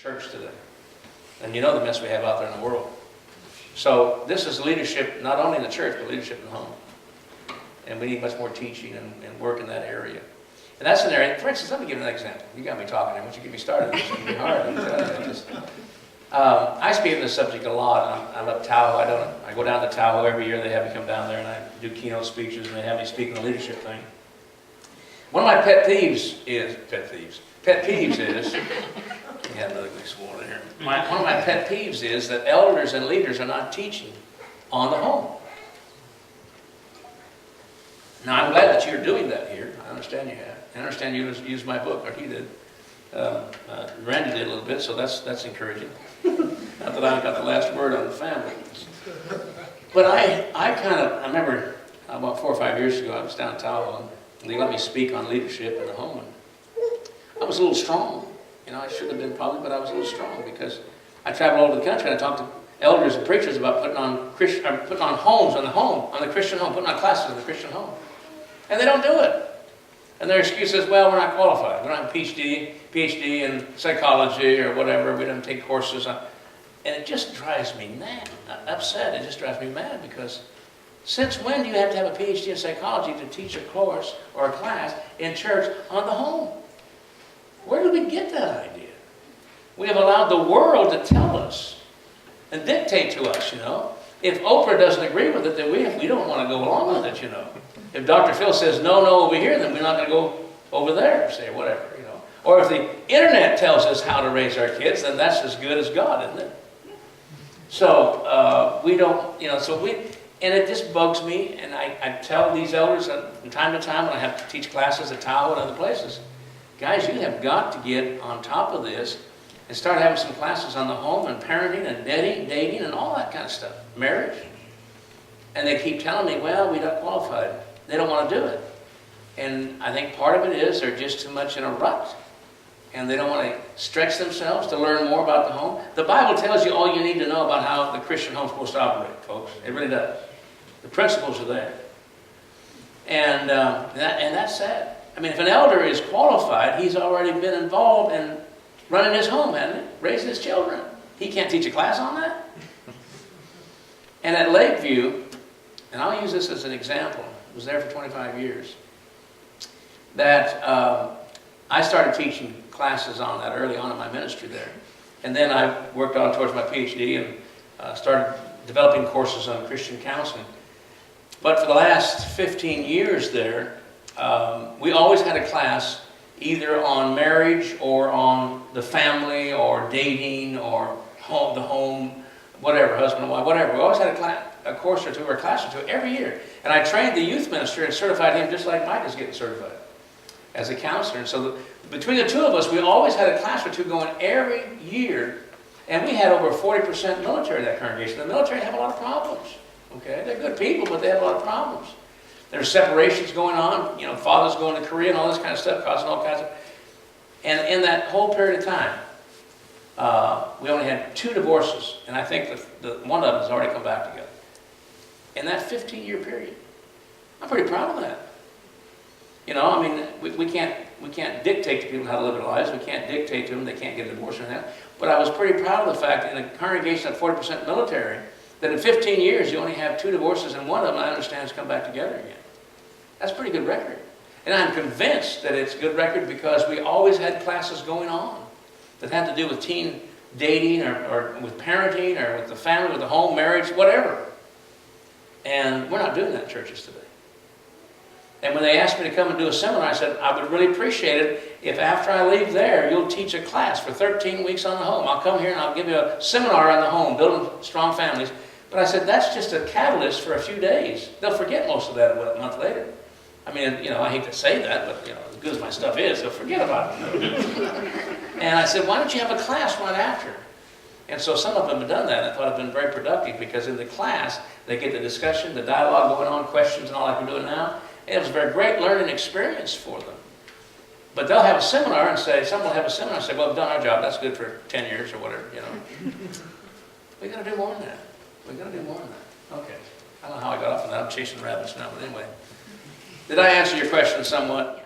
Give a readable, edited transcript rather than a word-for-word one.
church today. And you know the mess we have out there in the world. So this is leadership, not only in the church, but leadership in the home. And we need much more teaching and work in that area. And that's an area, for instance, let me give you an example. You got me talking here. Once you get me started, it's going to be hard. I speak on this subject a lot. I'm up Tahoe. I go down to Tahoe every year. They have me come down there and I do keynote speeches and they have me speak on the leadership thing. One of my pet peeves is, you have another big sworn in here. One of my pet peeves is that elders and leaders are not teaching on the home. Now, I'm glad that you're doing that here. I understand you have. I understand you used my book, or he did. Randy did a little bit, so that's encouraging. Not that I got the last word on the family. But I remember about 4 or 5 years ago, I was down in Tahoe, and they let me speak on leadership in the home. And I was a little strong. You know, I shouldn't have been probably, but I was a little strong because I traveled all over the country and I talked to elders and preachers about putting on homes on the Christian home, putting on classes in the Christian home. And they don't do it. And their excuse is, well, we're not qualified. We don't have a PhD in psychology or whatever. We don't take courses on. And it just drives me mad. Upset. It just drives me mad because since when do you have to have a PhD in psychology to teach a course or a class in church on the home? Where did we get that idea? We have allowed the world to tell us and dictate to us, you know. If Oprah doesn't agree with it, then we don't want to go along with it, you know. If Dr. Phil says no over here, then we're not going to go over there, say whatever, you know. Or if the internet tells us how to raise our kids, then that's as good as God, isn't it? So we don't, you know, and it just bugs me, and I tell these elders from time to time when I have to teach classes at Tahoe and other places, guys, you have got to get on top of this and start having some classes on the home and parenting and dating and all that kind of stuff, marriage. And they keep telling me, well, we're not qualified. They don't want to do it. And I think part of it is they're just too much in a rut. And they don't want to stretch themselves to learn more about the home. The Bible tells you all you need to know about how the Christian home is supposed to operate, folks. It really does. The principles are there. And that's sad. I mean, if an elder is qualified, he's already been involved in running his home, hasn't he? Raising his children. He can't teach a class on that. And at Lakeview, and I'll use this as an example, I was there for 25 years, that I started teaching classes on that early on in my ministry there. And then I worked on towards my PhD and started developing courses on Christian counseling. But for the last 15 years there, we always had a class either on marriage or on the family or dating or the home, whatever, husband and wife, whatever. We always had a course or two or a class or two every year. And I trained the youth minister and certified him just like Mike is getting certified as a counselor. And so between the two of us, we always had a class or two going every year. And we had over 40% military in that congregation. The military have a lot of problems. Okay, they're good people, but they have a lot of problems. There's separations going on, you know, fathers going to Korea and all this kind of stuff, causing all kinds of... And in that whole period of time, we only had 2 divorces, and I think one of them has already come back together. In that 15-year period. I'm pretty proud of that. You know, I mean, we can't dictate to people how to live their lives. We can't dictate to them they can't get a divorce or anything. But I was pretty proud of the fact that in a congregation of 40% military, that in 15 years you only have 2 divorces, and one of them, I understand, has come back together again. That's a pretty good record. And I'm convinced that it's a good record because we always had classes going on that had to do with teen dating or with parenting or with the family, with the home, marriage, whatever. And we're not doing that in churches today. And when they asked me to come and do a seminar, I said, I would really appreciate it if after I leave there, you'll teach a class for 13 weeks on the home. I'll come here and I'll give you a seminar on the home, building strong families. But I said, that's just a catalyst for a few days. They'll forget most of that a month later. I mean, you know, I hate to say that, but, you know, as good as my stuff is, they'll forget about it. And I said, why don't you have a class right after? And so some of them have done that. I thought it'd been very productive because in the class, they get the discussion, the dialogue going on, questions and all like we're doing now. And it was a very great learning experience for them. But they'll have a seminar and say, someone will have a seminar and say, well, we've done our job. That's good for 10 years or whatever, you know. We got to do more than that. We got to do more than that. Okay. I don't know how I got off on that. I'm chasing rabbits now, but anyway. Did I answer your question somewhat?